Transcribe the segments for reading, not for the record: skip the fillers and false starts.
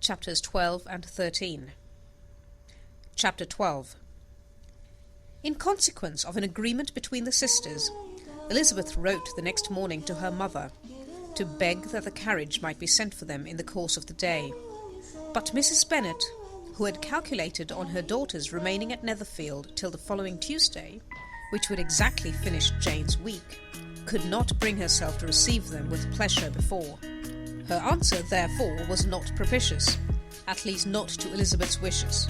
chapters 12 and 13. Chapter 12. In consequence of an agreement between the sisters, Elizabeth wrote the next morning to her mother to beg that the carriage might be sent for them in the course of the day. But Mrs. Bennet, who had calculated on her daughters remaining at Netherfield till the following Tuesday, which would exactly finish Jane's week, could not bring herself to receive them with pleasure before. Her answer, therefore, was not propitious, at least not to Elizabeth's wishes,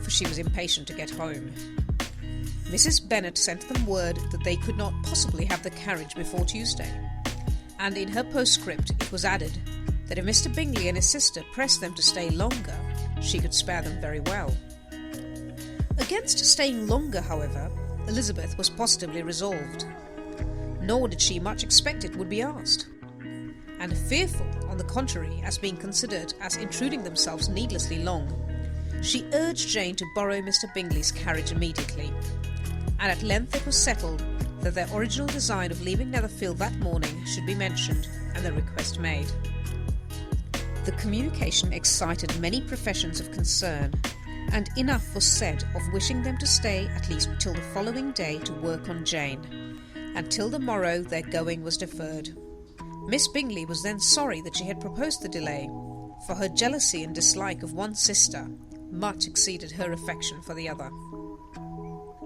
for she was impatient to get home. Mrs. Bennet sent them word that they could not possibly have the carriage before Tuesday, and in her postscript it was added that if Mr. Bingley and his sister pressed them to stay longer, she could spare them very well. Against staying longer, however, Elizabeth was positively resolved, nor did she much expect it would be asked, and fearful, on the contrary, as being considered as intruding themselves needlessly long, she urged Jane to borrow Mr. Bingley's carriage immediately, and at length it was settled that their original design of leaving Netherfield that morning should be mentioned, and the request made. The communication excited many professions of concern, and enough was said of wishing them to stay at least till the following day to work on Jane, and till the morrow their going was deferred. Miss Bingley was then sorry that she had proposed the delay, for her jealousy and dislike of one sister much exceeded her affection for the other.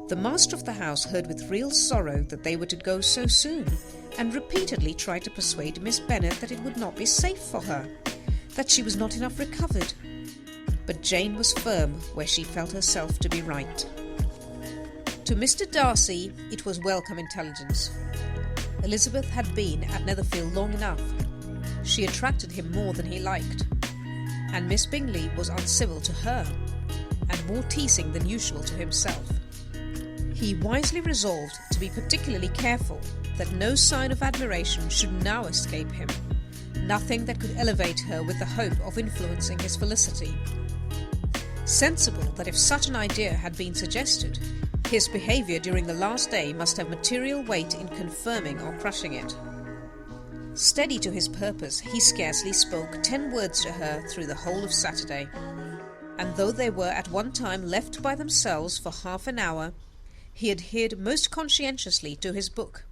The master of the house heard with real sorrow that they were to go so soon, and repeatedly tried to persuade Miss Bennet that it would not be safe for her, that she was not enough recovered. But Jane was firm where she felt herself to be right. To Mr. Darcy it was welcome intelligence. Elizabeth had been at Netherfield long enough. She attracted him more than he liked, and Miss Bingley was uncivil to her, and more teasing than usual to himself. He wisely resolved to be particularly careful that no sign of admiration should now escape him, nothing that could elevate her with the hope of influencing his felicity. Sensible that if such an idea had been suggested, his behaviour during the last day must have material weight in confirming or crushing it. Steady to his purpose, he scarcely spoke 10 words to her through the whole of Saturday, and though they were at one time left by themselves for half an hour, he adhered most conscientiously to his book,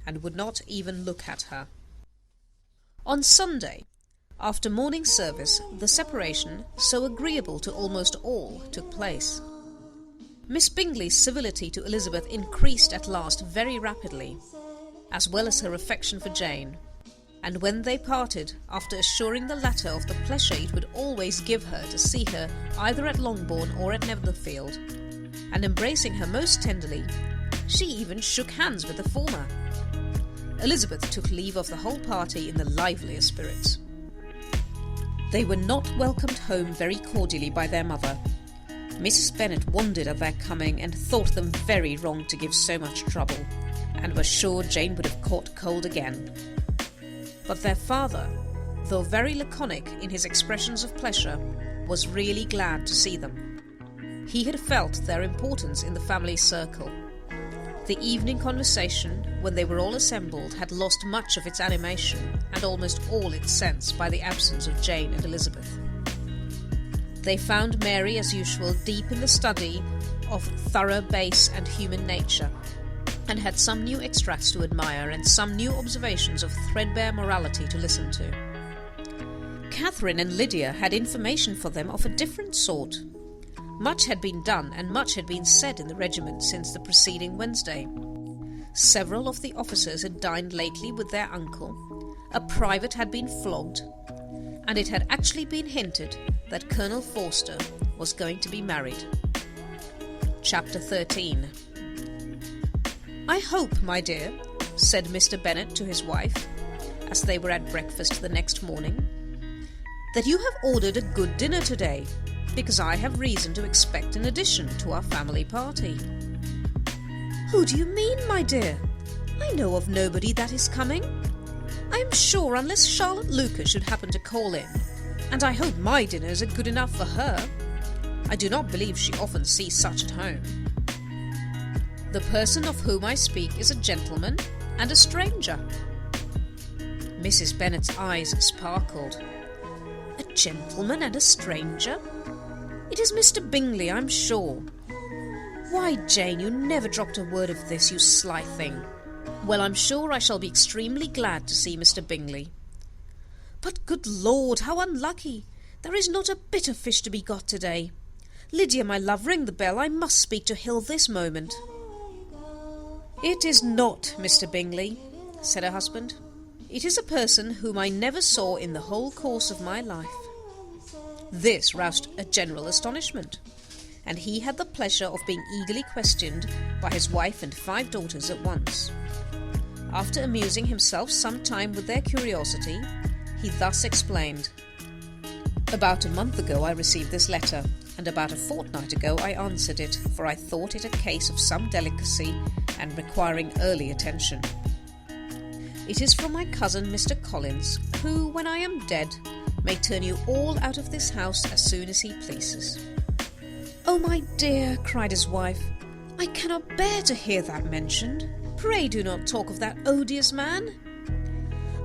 and would not even look at her. On Sunday, after morning service, the separation, so agreeable to almost all, took place. Miss Bingley's civility to Elizabeth increased at last very rapidly, as well as her affection for Jane, and when they parted, after assuring the latter of the pleasure it would always give her to see her either at Longbourn or at Netherfield, and embracing her most tenderly, she even shook hands with the former. Elizabeth took leave of the whole party in the liveliest spirits. They were not welcomed home very cordially by their mother. Mrs. Bennet wondered at their coming and thought them very wrong to give so much trouble, and was sure Jane would have caught cold again. But their father, though very laconic in his expressions of pleasure, was really glad to see them. He had felt their importance in the family circle. The evening conversation, when they were all assembled, had lost much of its animation and almost all its sense by the absence of Jane and Elizabeth. They found Mary, as usual, deep in the study of thorough base and human nature, and had some new extracts to admire and some new observations of threadbare morality to listen to. Catherine and Lydia had information for them of a different sort. Much had been done and much had been said in the regiment since the preceding Wednesday. Several of the officers had dined lately with their uncle, a private had been flogged, and it had actually been hinted that Colonel Forster was going to be married. Chapter 13. "I hope, my dear," said Mr. Bennet to his wife, as they were at breakfast the next morning, "that you have ordered a good dinner today, because I have reason to expect an addition to our family party." "Who do you mean, my dear? I know of nobody that is coming. I am sure unless Charlotte Lucas should happen to call in, and I hope my dinners are good enough for her. I do not believe she often sees such at home. The person of whom I speak is a gentleman and a stranger." Mrs. Bennet's eyes sparkled. "A gentleman and a stranger? It is Mr. Bingley, I'm sure. Why, Jane, you never dropped a word of this, you sly thing. Well, I'm sure I shall be extremely glad to see Mr. Bingley. But, good Lord, how unlucky! There is not a bit of fish to be got to-day. Lydia, my love, ring the bell. I must speak to Hill this moment. It is not Mr. Bingley, said her husband. It is a person whom I never saw in the whole course of my life. This roused a general astonishment, and he had the pleasure of being eagerly questioned by his wife and 5 daughters at once. After amusing himself some time with their curiosity, he thus explained. About a month ago I received this letter, and about a fortnight ago I answered it, for I thought it a case of some delicacy and requiring early attention. It is from my cousin Mr. Collins, who, when I am dead, may turn you all out of this house as soon as he pleases. Oh, my dear, cried his wife, I cannot bear to hear that mentioned. Pray do not talk of that odious man.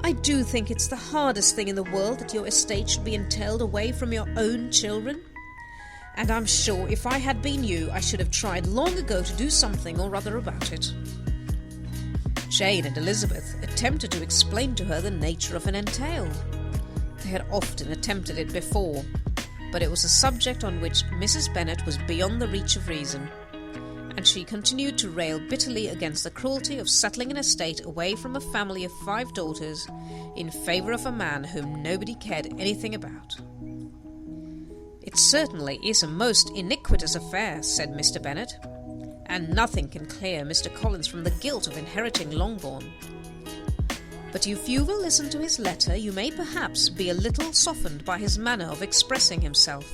I do think it's the hardest thing in the world that your estate should be entailed away from your own children. And I'm sure if I had been you, I should have tried long ago to do something or other about it. Jane and Elizabeth attempted to explain to her the nature of an entail. They had often attempted it before, but it was a subject on which Mrs. Bennet was beyond the reach of reason, and she continued to rail bitterly against the cruelty of settling an estate away from a family of 5 daughters in favour of a man whom nobody cared anything about. It certainly is a most iniquitous affair, said Mr. Bennet, and nothing can clear Mr. Collins from the guilt of inheriting Longbourn. But if you will listen to his letter, you may perhaps be a little softened by his manner of expressing himself.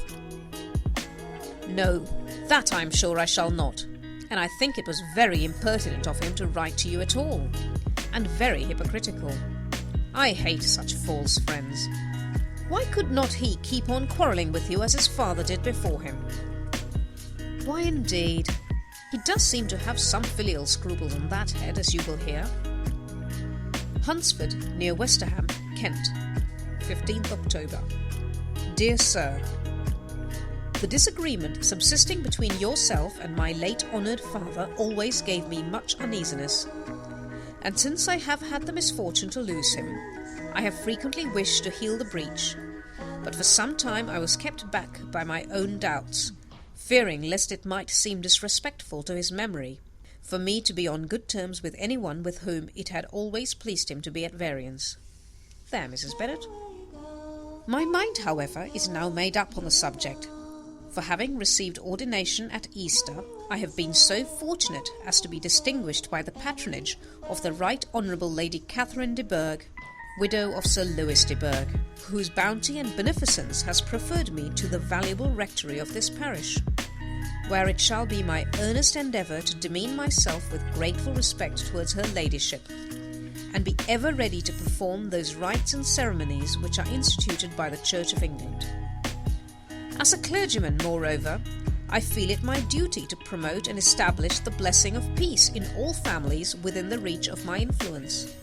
No, that I am sure I shall not, and I think it was very impertinent of him to write to you at all, and very hypocritical. I hate such false friends. Why could not he keep on quarrelling with you as his father did before him? Why, indeed, he does seem to have some filial scruples on that head, as you will hear. Hunsford, near Westerham, Kent, 15th October. Dear Sir, the disagreement subsisting between yourself and my late honoured father always gave me much uneasiness, and since I have had the misfortune to lose him, I have frequently wished to heal the breach, but for some time I was kept back by my own doubts, fearing lest it might seem disrespectful to his memory for me to be on good terms with anyone with whom it had always pleased him to be at variance. There, Mrs. Bennet. My mind, however, is now made up on the subject, for having received ordination at Easter, I have been so fortunate as to be distinguished by the patronage of the Right Honourable Lady Catherine de Bourgh, widow of Sir Lewis de Bourgh, whose bounty and beneficence has preferred me to the valuable rectory of this parish, where it shall be my earnest endeavour to demean myself with grateful respect towards her ladyship, and be ever ready to perform those rites and ceremonies which are instituted by the Church of England. As a clergyman, moreover, I feel it my duty to promote and establish the blessing of peace in all families within the reach of my influence.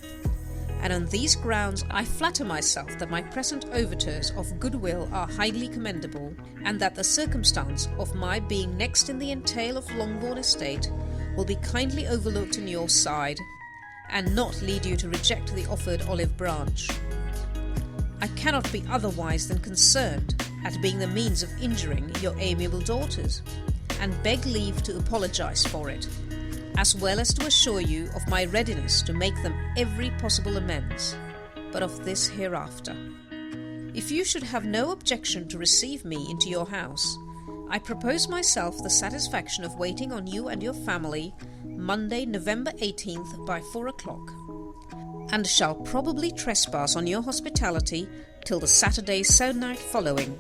And on these grounds I flatter myself that my present overtures of goodwill are highly commendable, and that the circumstance of my being next in the entail of Longbourn estate will be kindly overlooked on your side, and not lead you to reject the offered olive branch. I cannot be otherwise than concerned at being the means of injuring your amiable daughters, and beg leave to apologize for it, as well as to assure you of my readiness to make them every possible amends, but of this hereafter. If you should have no objection to receive me into your house, I propose myself the satisfaction of waiting on you and your family Monday, November 18th by 4 o'clock, and shall probably trespass on your hospitality till the Saturday se'nnight following,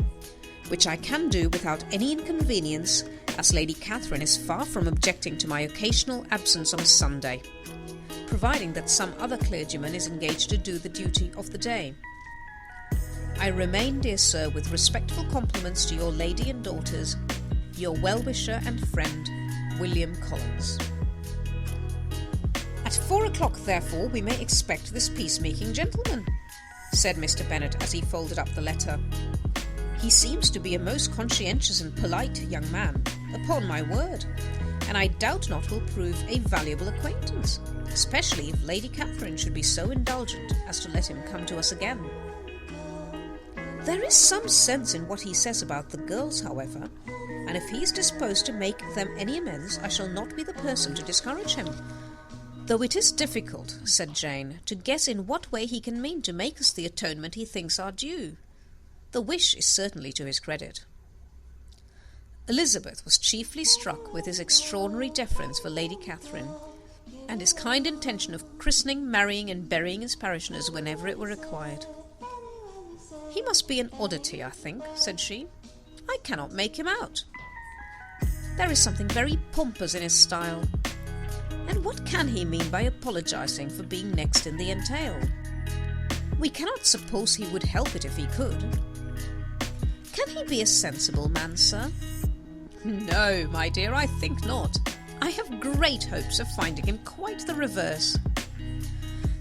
which I can do without any inconvenience, as Lady Catherine is far from objecting to my occasional absence on a Sunday, providing that some other clergyman is engaged to do the duty of the day. I remain, dear sir, with respectful compliments to your lady and daughters, your well-wisher and friend, William Collins. At 4 o'clock, therefore, we may expect this peacemaking gentleman, said Mr. Bennet as he folded up the letter. He seems to be a most conscientious and polite young man, upon my word, and I doubt not will prove a valuable acquaintance, especially if Lady Catherine should be so indulgent as to let him come to us again. There is some sense in what he says about the girls, however, and if he is disposed to make them any amends, I shall not be the person to discourage him. Though it is difficult, said Jane, to guess in what way he can mean to make us the atonement he thinks our due. The wish is certainly to his credit. Elizabeth was chiefly struck with his extraordinary deference for Lady Catherine, and his kind intention of christening, marrying, and burying his parishioners whenever it were required. He must be an oddity, I think, said she. I cannot make him out. There is something very pompous in his style. And what can he mean by apologizing for being next in the entail? We cannot suppose he would help it if he could. Can he be a sensible man, sir? No, my dear, I think not. I have great hopes of finding him quite the reverse.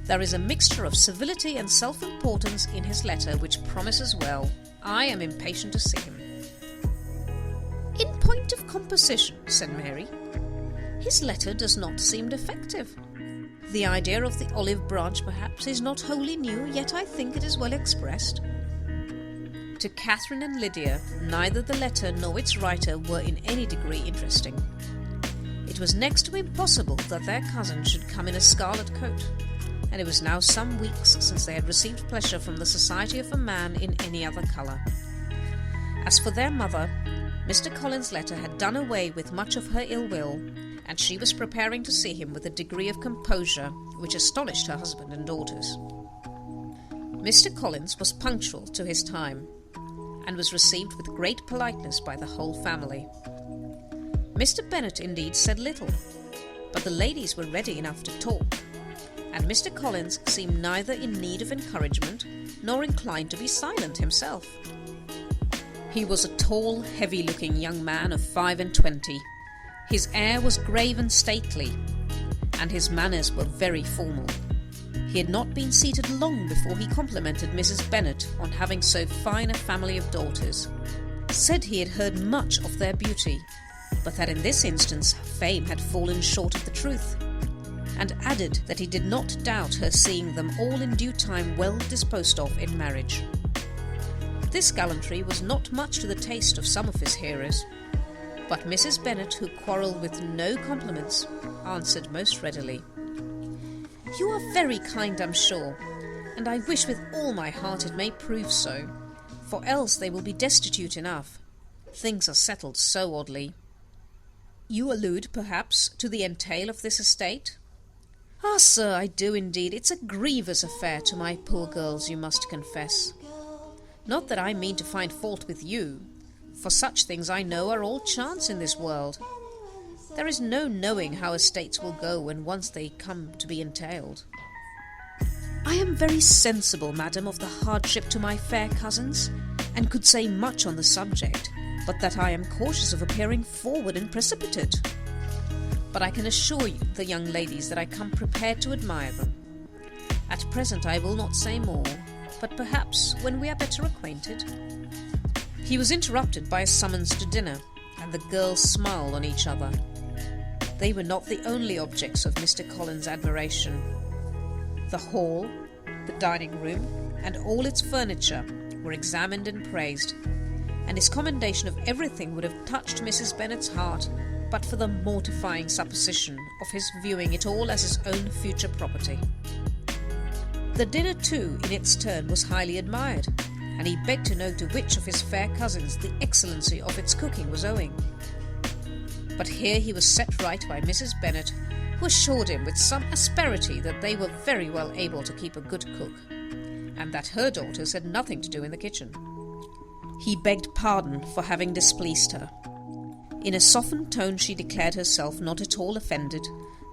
There is a mixture of civility and self-importance in his letter which promises well. I am impatient to see him. In point of composition, said Mary, his letter does not seem defective. The idea of the olive branch perhaps is not wholly new, yet I think it is well expressed. To Catherine and Lydia, neither the letter nor its writer were in any degree interesting. It was next to impossible that their cousin should come in a scarlet coat, and it was now some weeks since they had received pleasure from the society of a man in any other colour. As for their mother, Mr. Collins' letter had done away with much of her ill will, and she was preparing to see him with a degree of composure which astonished her husband and daughters. Mr. Collins was punctual to his time, and was received with great politeness by the whole family. Mr. Bennet indeed said little, but the ladies were ready enough to talk, and Mr. Collins seemed neither in need of encouragement nor inclined to be silent himself. He was a tall, heavy-looking young man of 25. His air was grave and stately, and his manners were very formal. He had not been seated long before he complimented Mrs. Bennet on having so fine a family of daughters, said he had heard much of their beauty, but that in this instance fame had fallen short of the truth, and added that he did not doubt her seeing them all in due time well disposed of in marriage. This gallantry was not much to the taste of some of his hearers, but Mrs. Bennet, who quarrelled with no compliments, answered most readily, "You are very kind, I'm sure, and I wish with all my heart it may prove so, for else they will be destitute enough. Things are settled so oddly." "You allude, perhaps, to the entail of this estate?" "Ah, sir, I do indeed. It's a grievous affair to my poor girls, you must confess. Not that I mean to find fault with you, for such things I know are all chance in this world. There is no knowing how estates will go when once they come to be entailed. I am very sensible, madam, of the hardship to my fair cousins, and could say much on the subject, but that I am cautious of appearing forward and precipitate. But I can assure you, the young ladies, that I come prepared to admire them. At present I will not say more, but perhaps when we are better acquainted." He was interrupted by a summons to dinner, and the girls smiled on each other. They were not the only objects of Mr. Collins' admiration. The hall, the dining room, and all its furniture were examined and praised, and his commendation of everything would have touched Mrs. Bennet's heart but for the mortifying supposition of his viewing it all as his own future property. The dinner, too, in its turn was highly admired, and he begged to know to which of his fair cousins the excellency of its cooking was owing. But here he was set right by Mrs. Bennet, who assured him with some asperity that they were very well able to keep a good cook, and that her daughters had nothing to do in the kitchen. He begged pardon for having displeased her. In a softened tone she declared herself not at all offended,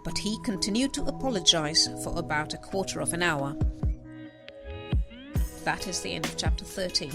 but he continued to apologize for about a quarter of an hour. That is the end of chapter 13.